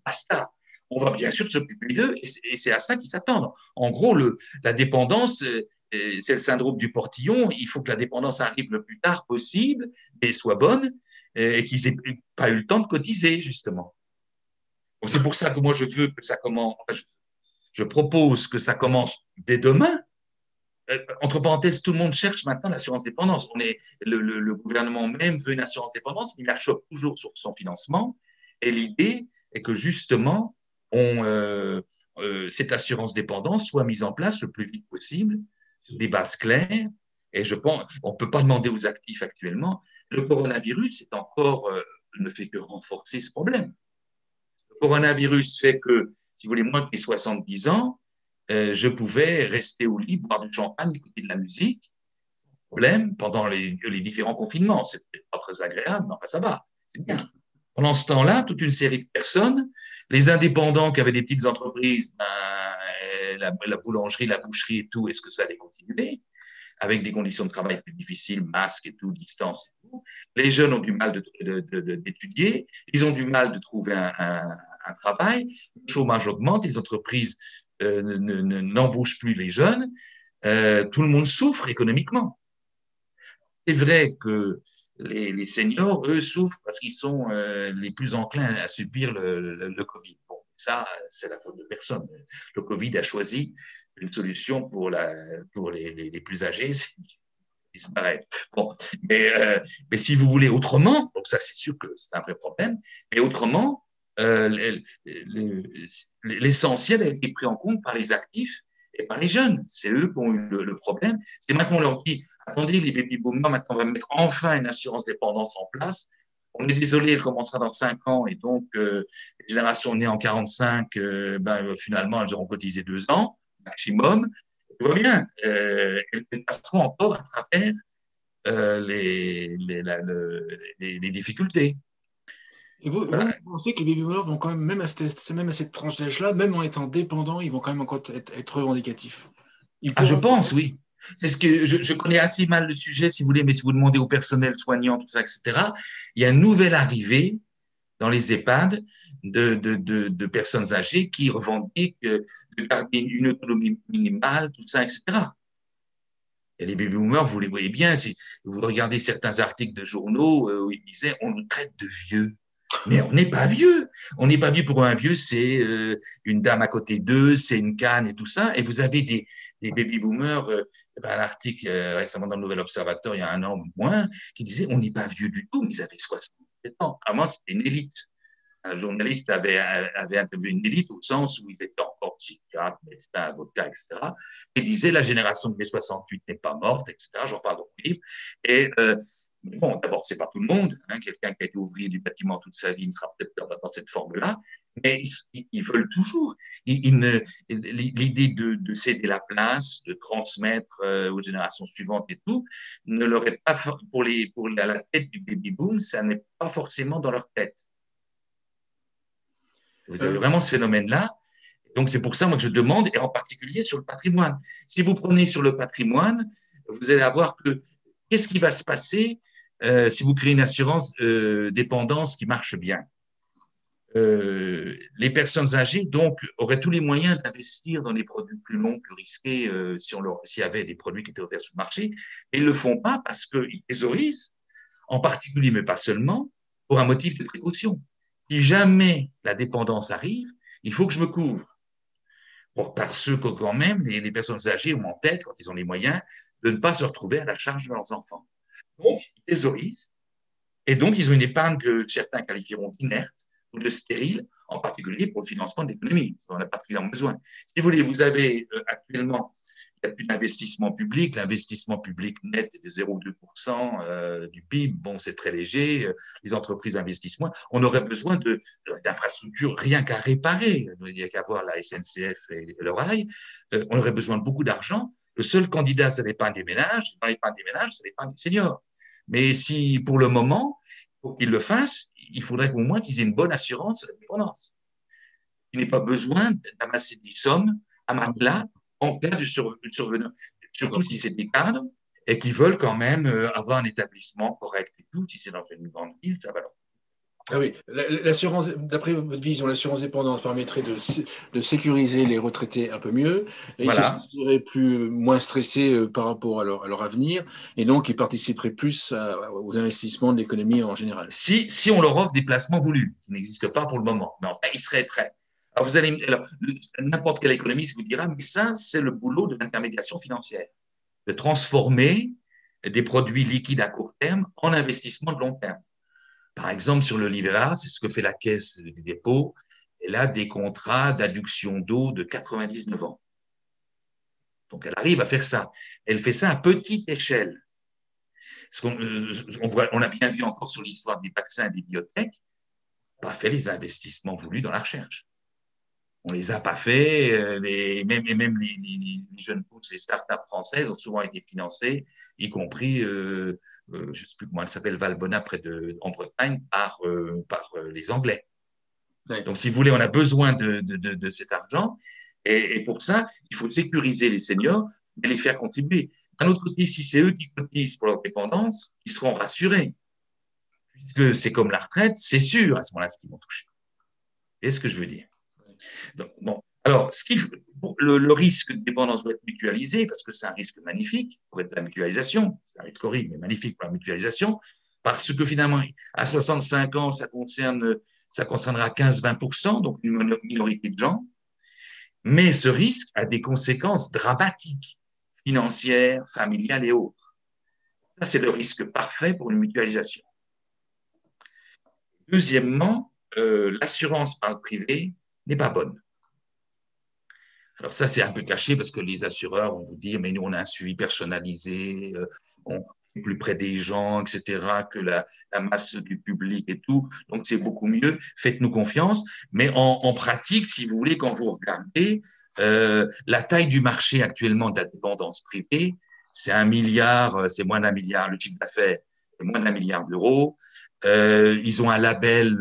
basta. On va bien sûr s'occuper d'eux et c'est à ça qu'ils s'attendent. En gros, la dépendance, c'est le syndrome du portillon. Il faut que la dépendance arrive le plus tard possible et soit bonne et qu'ils n'aient pas eu le temps de cotiser, justement. C'est pour ça que moi, je veux que ça commence. Enfin, je propose que ça commence dès demain. Entre parenthèses, tout le monde cherche maintenant l'assurance dépendance. Le gouvernement même veut une assurance dépendance, mais il achoppe toujours sur son financement. Et l'idée est que justement, cette assurance dépendance soit mise en place le plus vite possible, sur des bases claires. Et je pense, on ne peut pas demander aux actifs actuellement. Le coronavirus ne fait que renforcer ce problème. Le coronavirus fait que, si vous voulez, moi qui ai 70 ans, je pouvais rester au lit, boire du champagne, écouter de la musique, problème, pendant les différents confinements. C'est peut-être pas très agréable, mais enfin, ça va, c'est bien. Pendant ce temps-là, toute une série de personnes, les indépendants qui avaient des petites entreprises, la boulangerie, la boucherie et tout, est-ce que ça allait continuer avec des conditions de travail plus difficiles, masques et tout, distance et tout. Les jeunes ont du mal d'étudier, ils ont du mal de trouver un travail, le chômage augmente, les entreprises n'embauchent plus les jeunes, tout le monde souffre économiquement. C'est vrai que les seniors, eux, souffrent parce qu'ils sont les plus enclins à subir le Covid. Bon, ça, c'est la faute de personne. Le Covid a choisi une solution pour les plus âgés, c'est disparaître. Bon, mais si vous voulez autrement, donc ça c'est sûr que c'est un vrai problème, mais autrement, l'essentiel a été pris en compte par les actifs et par les jeunes. C'est eux qui ont eu le problème. C'est maintenant on leur dit, attendez, les baby boomers, maintenant on va mettre enfin une assurance dépendance en place. On est désolé, elle commencera dans 5 ans et donc les générations nées en 45, finalement elles auront cotisé 2 ans maximum. Tout va bien. Elles passeront encore à travers les difficultés. Et vous, Voilà. vous pensez que les baby boomers vont quand même même à cette tranche d'âge-là, même en étant dépendants, ils vont quand même encore être revendicatifs. Ils Ah, je pourront. pense, oui. C'est ce que je connais assez mal le sujet, si vous voulez, mais si vous demandez au personnel soignant, tout ça, etc., il y a une nouvelle arrivée dans les EHPAD de personnes âgées qui revendiquent de garder une autonomie minimale, tout ça, etc. Et les baby boomers, vous les voyez bien, si vous regardez certains articles de journaux où ils disaient on nous traite de vieux. Mais on n'est pas vieux. On n'est pas vieux. Pour un vieux, c'est une dame à côté d'eux, c'est une canne et tout ça. Et vous avez des baby boomers, un article récemment dans le Nouvel Observateur, il y a 1 an ou moins, qui disait on n'est pas vieux du tout, mais ils avaient 67 ans. Avant, c'était une élite. Un journaliste avait interviewé une élite au sens où il était encore psychiatre, médecin, avocat, etc. Et disait la génération de mai 68 n'est pas morte, etc. J'en parle dans le livre. Et bon, d'abord, c'est pas tout le monde. Hein. Quelqu'un qui a été ouvrier du bâtiment toute sa vie ne sera peut-être pas dans cette forme-là. Mais ils veulent toujours. L'idée de céder la place, de transmettre aux générations suivantes et tout, ne leur est pas pour la tête du baby boom, ça n'est pas forcément dans leur tête. Vous avez vraiment ce phénomène-là. Donc, c'est pour ça moi, que je demande, et en particulier sur le patrimoine. Si vous prenez sur le patrimoine, vous allez avoir que qu'est-ce qui va se passer si vous créez une assurance dépendance qui marche bien. Les personnes âgées, donc, auraient tous les moyens d'investir dans des produits plus longs, plus risqués, s'il y avait des produits qui étaient offerts sur le marché, mais ils ne le font pas parce qu'ils thésaurisent, en particulier, mais pas seulement, pour un motif de précaution. Si jamais la dépendance arrive, il faut que je me couvre. Bon, parce que quand même, les personnes âgées ont en tête, quand ils ont les moyens, de ne pas se retrouver à la charge de leurs enfants. Donc, ils thésaurisent, et donc ils ont une épargne que certains qualifieront d'inerte ou de stérile, en particulier pour le financement de l'économie. On a particulièrement besoin. Si vous voulez, vous avez actuellement, il n'y a plus d'investissement public. L'investissement public net est de 0,2% du PIB. Bon, c'est très léger. Les entreprises investissent moins. On aurait besoin d'infrastructures rien qu'à réparer. Il n'y a qu'à voir la SNCF et le rail. On aurait besoin de beaucoup d'argent. Le seul candidat, c'est l'épargne des ménages. Dans l'épargne des ménages, c'est l'épargne des seniors. Mais si, pour le moment, pour qu'ils le fassent, il faudrait qu'au moins qu'ils aient une bonne assurance de la dépendance. Il n'est pas besoin d'amasser des sommes à matelas en cas de survenue, surtout si c'est des cadres et qui veulent quand même avoir un établissement correct et tout. Si c'est dans une grande ville, ça va leur. Ah oui, l'assurance, d'après votre vision, l'assurance dépendance permettrait de sécuriser les retraités un peu mieux, et ils se Voilà. sentiraient moins stressés par rapport à leur avenir, et donc ils participeraient plus aux investissements de l'économie en général. Si on leur offre des placements voulus, qui n'existent pas pour le moment, mais enfin, ils seraient prêts. Alors, n'importe quel économiste vous dira, mais ça, c'est le boulot de l'intermédiation financière, de transformer des produits liquides à court terme en investissement de long terme. Par exemple, sur le livret A, c'est ce que fait la Caisse des dépôts. Elle a des contrats d'adduction d'eau de 99 ans. Donc, elle arrive à faire ça. Elle fait ça à petite échelle. On a bien vu encore sur l'histoire des vaccins et des biotech, pas fait les investissements voulus dans la recherche. On les a pas fait. Même les jeunes pousses, les startups françaises ont souvent été financées, y compris, je ne sais plus comment elle s'appelle, Valbona, en Bretagne, par les Anglais. Ouais. Donc, si vous voulez, on a besoin de cet argent. Et pour ça, il faut sécuriser les seniors et les faire contribuer. D'un autre côté, si c'est eux qui cotisent pour leur dépendance, ils seront rassurés. Puisque c'est comme la retraite, c'est sûr à ce moment-là ce qu'ils vont toucher. C'est ce que je veux dire. Donc, bon. Alors, le risque de dépendance doit être mutualisé parce que c'est un risque magnifique pour être la mutualisation. C'est un risque horrible, mais magnifique pour la mutualisation. Parce que finalement, à 65 ans, ça concernera 15-20%, donc une minorité de gens. Mais ce risque a des conséquences dramatiques, financières, familiales et autres. Ça, c'est le risque parfait pour une mutualisation. Deuxièmement, l'assurance par le privé n'est pas bonne. Alors ça, c'est un peu caché parce que les assureurs vont vous dire, mais nous, on a un suivi personnalisé, on est plus près des gens, etc., que la masse du public et tout. Donc, c'est beaucoup mieux. Faites-nous confiance. Mais en pratique, si vous voulez, quand vous regardez, la taille du marché actuellement de la dépendance privée, c'est 1 milliard, c'est moins d'1 milliard. Le chiffre d'affaires, c'est moins d'1 milliard d'euros. Ils ont un label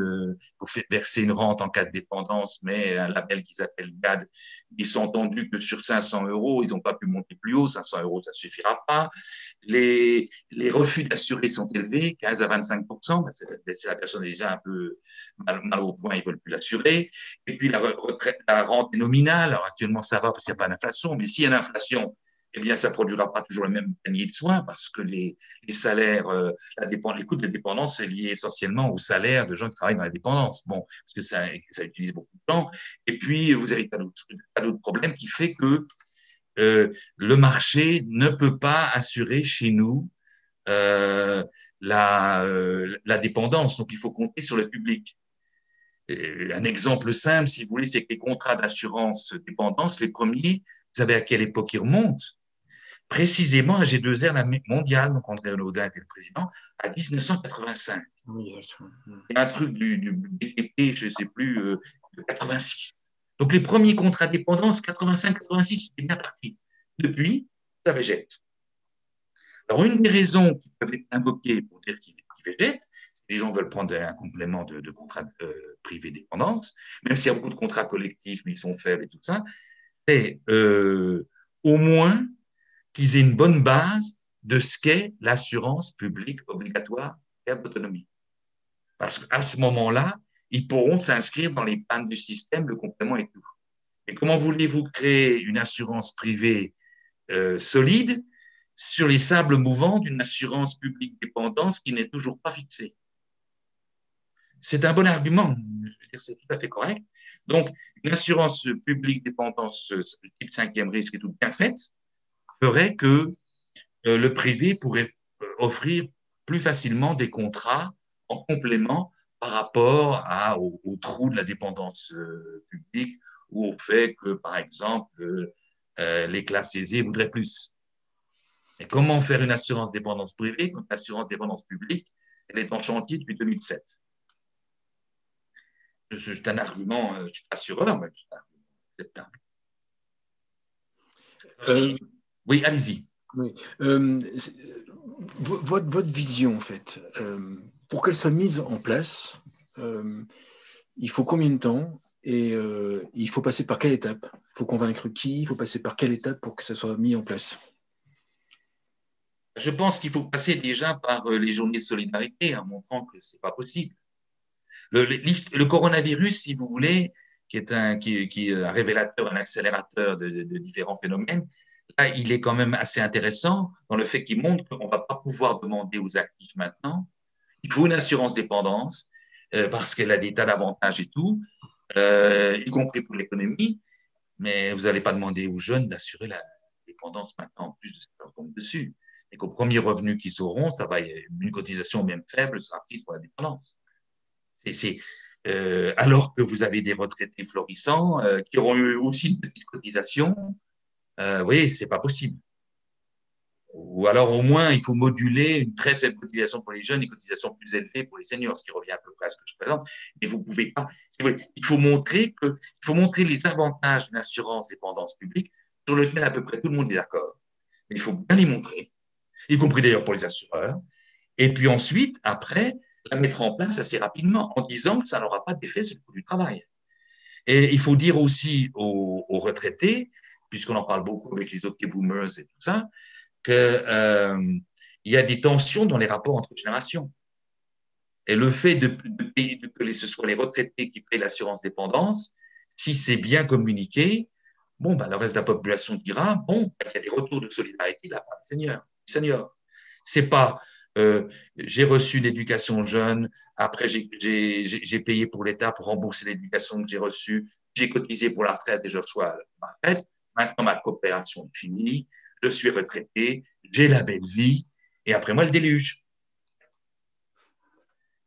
pour verser une rente en cas de dépendance, mais un label qu'ils appellent GAD. Ils sont entendus que sur 500 euros, ils n'ont pas pu monter plus haut. 500 euros, ça ne suffira pas. Les refus d'assurer sont élevés, 15 à 25%. Si la personne est déjà un peu mal au point, ils ne veulent plus l'assurer. Et puis la rente est nominale. Alors actuellement, ça va parce qu'il n'y a pas d'inflation, mais s'il y a une inflation, eh bien, ça ne produira pas toujours le même panier de soins parce que les salaires, les coûts de la dépendance, c'est lié essentiellement aux salaires de gens qui travaillent dans la dépendance. Bon, parce que ça utilise beaucoup de temps. Et puis, vous avez un autre problème qui fait que le marché ne peut pas assurer chez nous la dépendance. Donc, il faut compter sur le public. Et un exemple simple, si vous voulez, c'est que les contrats d'assurance dépendance, les premiers, vous savez à quelle époque ils remontent? Précisément à G2R mondiale, donc André Renaudin était le président, à 1985. Oui, Il y a un truc du BTP, je ne sais plus, de 86. Donc les premiers contrats de dépendance, 85-86, c'était bien parti. Depuis, ça végète. Alors une des raisons qui peuvent être invoquées pour dire qu'il végète, c'est que les gens veulent prendre un complément de contrat privé dépendance, même s'il y a beaucoup de contrats collectifs, mais ils sont faibles et tout ça, c'est au moins qu'ils aient une bonne base de ce qu'est l'assurance publique obligatoire perte d'autonomie. Parce qu'à ce moment-là, ils pourront s'inscrire dans les pannes du système, le complément et tout. Et comment voulez-vous créer une assurance privée solide sur les sables mouvants d'une assurance publique dépendance qui n'est toujours pas fixée? C'est un bon argument, c'est tout à fait correct. Donc, une assurance publique dépendance type 5e risque et tout bien faite ferait que le privé pourrait offrir plus facilement des contrats en complément par rapport au trou de la dépendance publique ou au fait que, par exemple, les classes aisées voudraient plus. Et comment faire une assurance dépendance privée quand l'assurance dépendance publique, elle est en chantier depuis 2007? C'est un argument, je ne suis pas assureur, mais c'est un argument acceptable. Oui, allez-y. Oui. Votre vision, en fait, pour qu'elle soit mise en place, il faut combien de temps et il faut passer par quelle étape? Il faut convaincre qui? Il faut passer par quelle étape pour que ça soit mis en place? Je pense qu'il faut passer déjà par les journées de solidarité en montrant que ce n'est pas possible. Le coronavirus, si vous voulez, qui est un révélateur, un accélérateur de différents phénomènes, là, il est quand même assez intéressant dans le fait qu'il montre qu'on ne va pas pouvoir demander aux actifs maintenant. Il faut une assurance dépendance parce qu'elle a des tas d'avantages et tout, y compris pour l'économie, mais vous n'allez pas demander aux jeunes d'assurer la dépendance maintenant en plus de ce qui leur tombe dessus. Et qu'au premier revenu qu'ils auront, ça va, une cotisation même faible sera prise pour la dépendance. Alors que vous avez des retraités florissants qui auront eu aussi une petite cotisation, oui, c'est pas possible. Ou alors au moins, il faut moduler une très faible cotisation pour les jeunes et une cotisation plus élevée pour les seniors, ce qui revient à peu près à ce que je présente. Mais vous pouvez pas. Il faut montrer les avantages d'une assurance dépendance publique sur lequel à peu près tout le monde est d'accord. Mais il faut bien les montrer, y compris d'ailleurs pour les assureurs. Et puis ensuite, après, la mettre en place assez rapidement en disant que ça n'aura pas d'effet sur le coût du travail. Et il faut dire aussi aux retraités, puisqu'on en parle beaucoup avec les OK boomers et tout ça, qu'il y a des tensions dans les rapports entre générations. Et le fait de payer, que ce soit les retraités qui payent l'assurance dépendance, si c'est bien communiqué, bon, ben, le reste de la population dira, bon, il y a des retours de solidarité de la part des seniors. C'est pas j'ai reçu une éducation jeune, après j'ai payé pour l'État pour rembourser l'éducation que j'ai reçue, j'ai cotisé pour la retraite et je reçois ma retraite. Maintenant, ma coopération est finie, je suis retraité, j'ai la belle vie, et après moi, le déluge.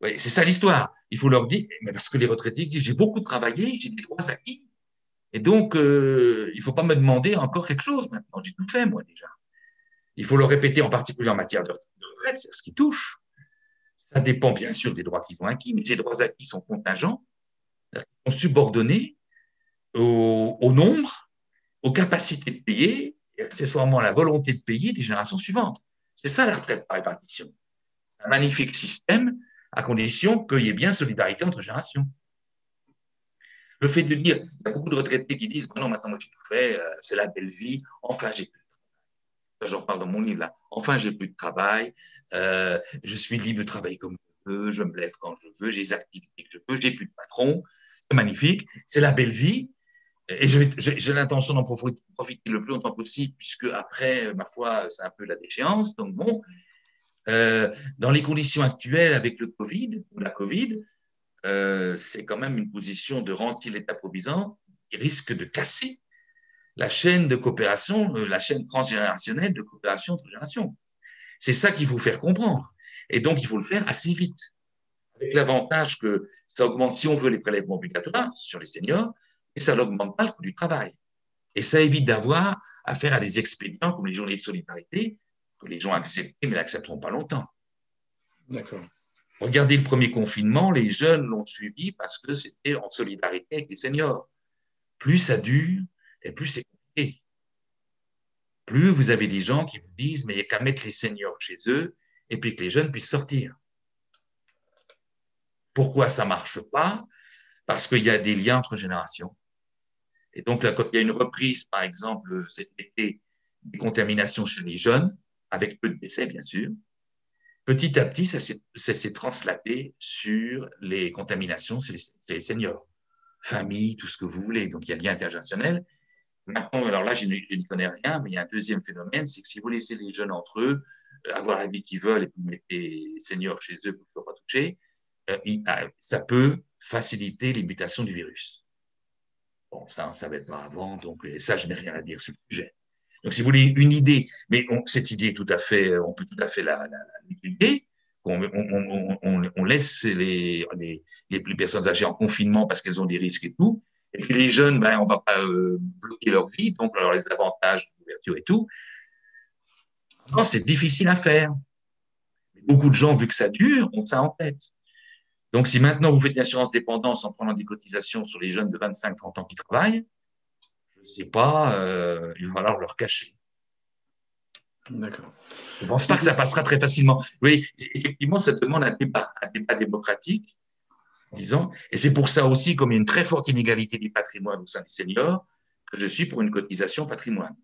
Oui, c'est ça l'histoire. Il faut leur dire, mais parce que les retraités disent, j'ai beaucoup travaillé, j'ai des droits acquis, et donc il ne faut pas me demander encore quelque chose maintenant, j'ai tout fait moi déjà. Il faut le répéter en particulier en matière de retraite, c'est ce qui touche. Ça dépend bien sûr des droits qu'ils ont acquis, mais ces droits acquis sont contingents, sont subordonnés au nombre, aux capacités de payer et accessoirement à la volonté de payer des générations suivantes. C'est ça la retraite par répartition. Un magnifique système à condition qu'il y ait bien solidarité entre générations. Le fait de dire, il y a beaucoup de retraités qui disent, non, maintenant moi j'ai tout fait, c'est la belle vie, enfin j'ai plus de travail. J'en parle dans mon livre là. Enfin j'ai plus de travail, je suis libre de travailler comme je veux, je me lève quand je veux, j'ai les activités que je veux, j'ai plus de patron, c'est magnifique, c'est la belle vie. Et j'ai l'intention d'en profiter le plus longtemps possible, puisque après, ma foi, c'est un peu la déchéance. Donc bon, dans les conditions actuelles avec le Covid, ou la Covid, c'est quand même une position de rentier l'État-provisant qui risque de casser la chaîne de coopération, la chaîne transgénérationnelle de coopération entre générations. C'est ça qu'il faut faire comprendre. Et donc, il faut le faire assez vite. Avec l'avantage que ça augmente, si on veut, les prélèvements obligatoires sur les seniors, et ça n'augmente pas le coût du travail. Et ça évite d'avoir affaire à des expédients comme les journées de solidarité, que les gens acceptent, mais n'accepteront pas longtemps. D'accord. Regardez le premier confinement, les jeunes l'ont suivi parce que c'était en solidarité avec les seniors. Plus ça dure, et plus c'est compliqué. Plus vous avez des gens qui vous disent, mais il n'y a qu'à mettre les seniors chez eux, et puis que les jeunes puissent sortir. Pourquoi ça ne marche pas? Parce qu'il y a des liens entre générations. Et donc, là, quand il y a une reprise, par exemple, cet été, des contaminations chez les jeunes, avec peu de décès, bien sûr, petit à petit, ça s'est translaté sur les contaminations chez les seniors. Famille, tout ce que vous voulez. Donc, il y a le lien intergénérationnel. Maintenant, alors là, je n'y connais rien, mais il y a un deuxième phénomène, c'est que si vous laissez les jeunes entre eux, avoir la vie qu'ils veulent et que vous mettez les seniors chez eux pour ne soient pas touchés, ça peut faciliter les mutations du virus. Bon, ça, on ne savait pas avant, donc ça, je n'ai rien à dire sur le sujet. Donc, si vous voulez une idée, mais cette idée est tout à fait, on peut tout à fait la divulguer. On laisse les personnes âgées en confinement parce qu'elles ont des risques et tout. Et puis les jeunes, ben, on ne va pas bloquer leur vie, donc on leur laisse davantage d'ouverture et tout. Non, c'est difficile à faire. Beaucoup de gens, vu que ça dure, ont ça en tête. Donc, si maintenant vous faites une assurance dépendance en prenant des cotisations sur les jeunes de 25-30 ans qui travaillent, je ne sais pas, il va falloir leur cacher. D'accord. Je ne pense pas que ça passera très facilement. Oui, effectivement, ça demande un débat démocratique, disons. Et c'est pour ça aussi, comme il y a une très forte inégalité des patrimoines au sein des seniors, que je suis pour une cotisation patrimoine.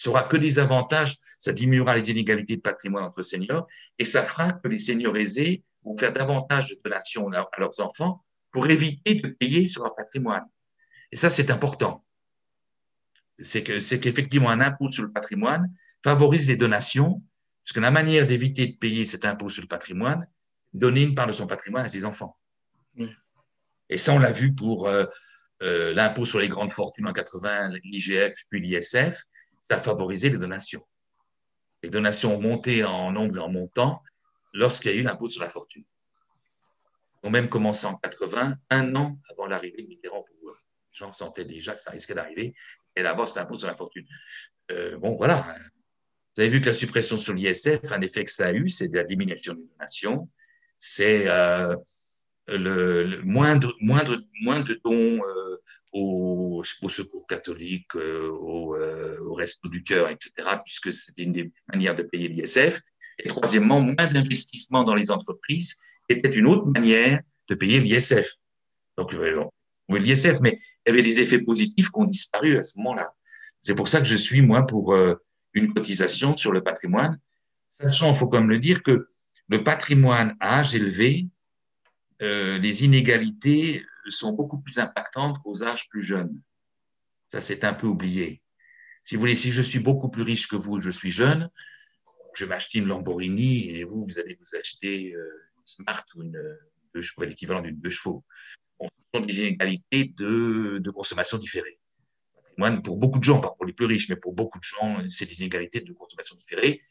Ça n'aura que des avantages, ça diminuera les inégalités de patrimoine entre seniors et ça fera que les seniors aisés vont faire davantage de donations à leurs enfants pour éviter de payer sur leur patrimoine. Et ça, c'est important. C'est qu'effectivement, un impôt sur le patrimoine favorise les donations, parce que la manière d'éviter de payer cet impôt sur le patrimoine, donner une part de son patrimoine à ses enfants. Oui. Et ça, on l'a vu pour l'impôt sur les grandes fortunes en 80, l'IGF, puis l'ISF, ça a favorisé les donations. Les donations ont monté en nombre et en montant lorsqu'il y a eu l'impôt sur la fortune. Ils ont même commencé en 80, un an avant l'arrivée de Mitterrand au pouvoir. Les gens sentaient déjà que ça risquait d'arriver et d'avoir cet impôt sur la fortune. Bon, voilà. Vous avez vu que la suppression sur l'ISF, un effet que ça a eu, c'est de la diminution des donations, c'est moins de dons au Secours catholique, au Resto du Cœur, etc., puisque c'était une des manières de payer l'ISF. Et troisièmement, moins d'investissement dans les entreprises était une autre manière de payer l'ISF. Donc, l'ISF, mais il y avait des effets positifs qui ont disparu à ce moment-là. C'est pour ça que je suis, moi, pour une cotisation sur le patrimoine, sachant, il faut quand même le dire, que le patrimoine à âge élevé, les inégalités sont beaucoup plus impactantes qu'aux âges plus jeunes. Ça, c'est un peu oublié. Si vous voulez, si je suis beaucoup plus riche que vous, je suis jeune, je vais m'acheter une Lamborghini et vous, vous allez vous acheter une Smart ou l'équivalent d'une 2 chevaux. Ce sont des inégalités de consommation différées. Pour beaucoup de gens, pas pour les plus riches, mais pour beaucoup de gens, c'est des inégalités de consommation différées.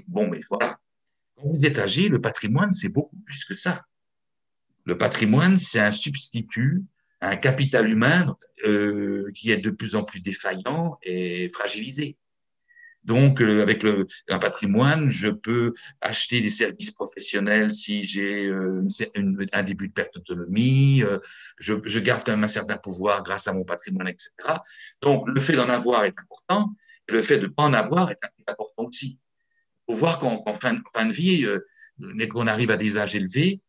Bon, mais voilà. Quand vous êtes âgé, le patrimoine, c'est beaucoup plus que ça. Le patrimoine, c'est un substitut à un capital humain qui est de plus en plus défaillant et fragilisé. Donc, avec un patrimoine, je peux acheter des services professionnels si j'ai un début de perte d'autonomie, je garde quand même un certain pouvoir grâce à mon patrimoine, etc. Donc, le fait d'en avoir est important, et le fait de ne pas en avoir est important aussi. Il faut voir qu'en fin de vie, dès qu'on arrive à des âges élevés,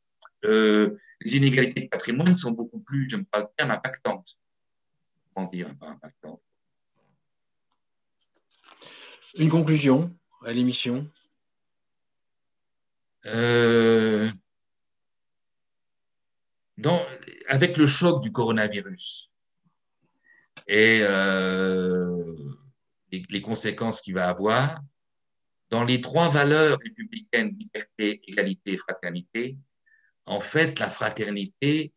les inégalités de patrimoine sont beaucoup plus, j'aime pas le terme, impactantes. Comment dire, pas impactantes. Une conclusion à l'émission? Avec le choc du coronavirus et les conséquences qu'il va avoir, dans les 3 valeurs républicaines, liberté, égalité et fraternité, en fait, la fraternité,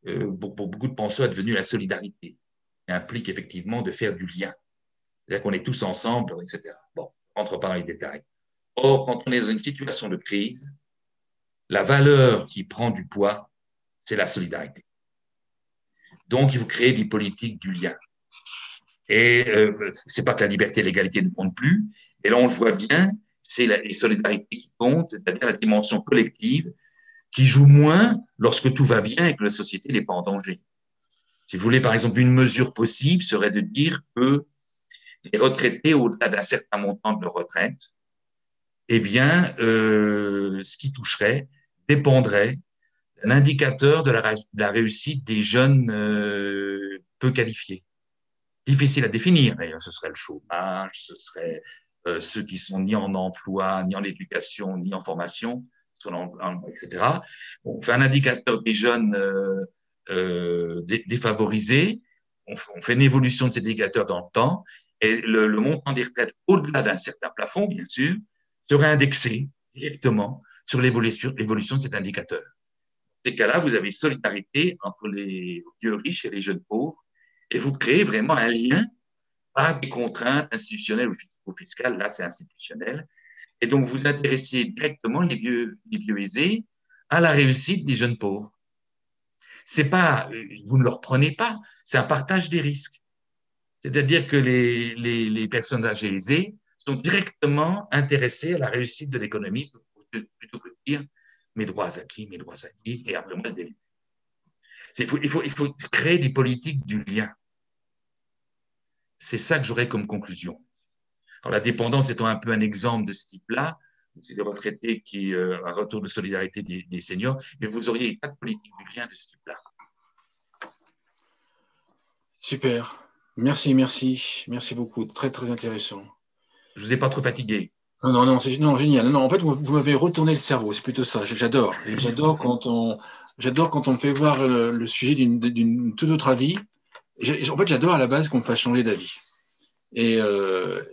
pour beaucoup de penseurs, est devenue la solidarité. Elle implique effectivement de faire du lien. C'est-à-dire qu'on est tous ensemble, etc. Bon, on rentre pas dans les détails. Or, quand on est dans une situation de crise, la valeur qui prend du poids, c'est la solidarité. Donc, il faut créer des politiques du lien. Et c'est pas que la liberté et l'égalité ne comptent plus. Et là, on le voit bien, c'est les solidarités qui comptent, c'est-à-dire la dimension collective qui joue moins lorsque tout va bien et que la société n'est pas en danger. Si vous voulez, par exemple, une mesure possible serait de dire que les retraités, au-delà d'un certain montant de leur retraite, eh bien, ce qui toucherait dépendrait d'un indicateur de la réussite des jeunes peu qualifiés. Difficile à définir, d'ailleurs, ce serait le chômage, ce serait ceux qui sont ni en emploi, ni en éducation, ni en formation, etc. On fait un indicateur des jeunes défavorisés, on fait une évolution de cet indicateur dans le temps, et le montant des retraites, au-delà d'un certain plafond, bien sûr, serait indexé directement sur l'évolution de cet indicateur. Dans ces cas-là, vous avez solidarité entre les vieux riches et les jeunes pauvres, et vous créez vraiment un lien par des contraintes institutionnelles ou fiscales. Là, c'est institutionnel. Et donc, vous intéressez directement les vieux aisés à la réussite des jeunes pauvres. C'est pas, vous ne leur prenez pas, c'est un partage des risques. C'est-à-dire que les personnes âgées aisées sont directement intéressées à la réussite de l'économie plutôt que de dire mes droits acquis, et après moi, le délai. Il faut créer des politiques du lien. C'est ça que j'aurais comme conclusion. Alors, la dépendance étant un peu un exemple de ce type-là, c'est des retraités qui, un retour de solidarité des seniors, mais vous auriez pas de politique du lien de ce type-là. Super. Merci beaucoup. Très, très intéressant. Je vous ai pas trop fatigué. Non, non, non, non, génial. Non, non, en fait, vous m'avez retourné le cerveau, c'est plutôt ça. J'adore. Et j'adore quand on me fait voir le sujet d'une toute autre avis. En fait, j'adore à la base qu'on me fasse changer d'avis. Et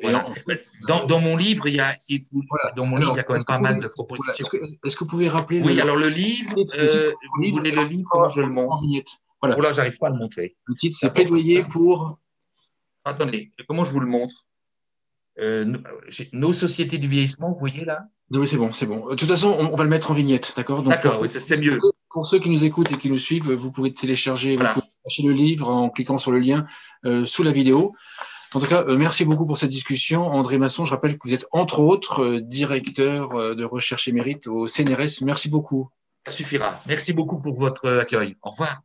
Voilà. en fait, Dans mon livre, il y a, si vous- voilà. dans mon livre, il y Alors, a quand même pas mal de voilà, propositions. est-ce que vous pouvez rappeler Oui, alors le livre, le titre de votre vous livre voulez et le livre, comment je le en montre? vignette? Voilà. Oh là, j'arrive pas à le montrer. Le titre, c'est D'abord, Plaidoyer pour. attendez, comment je vous le montre? Nos sociétés du vieillissement, vous voyez là? Oui, c'est bon, c'est bon. De toute façon, on va le mettre en vignette, d'accord? Donc, D'accord, oui, c'est mieux. pour ceux qui nous écoutent et qui nous suivent, vous pouvez télécharger, vous pouvez Voilà. acheter le livre en cliquant sur le lien sous la vidéo. En tout cas, merci beaucoup pour cette discussion. André Masson, je rappelle que vous êtes entre autres directeur de recherche émérite au CNRS. Merci beaucoup. Ça suffira. Merci beaucoup pour votre accueil. Au revoir.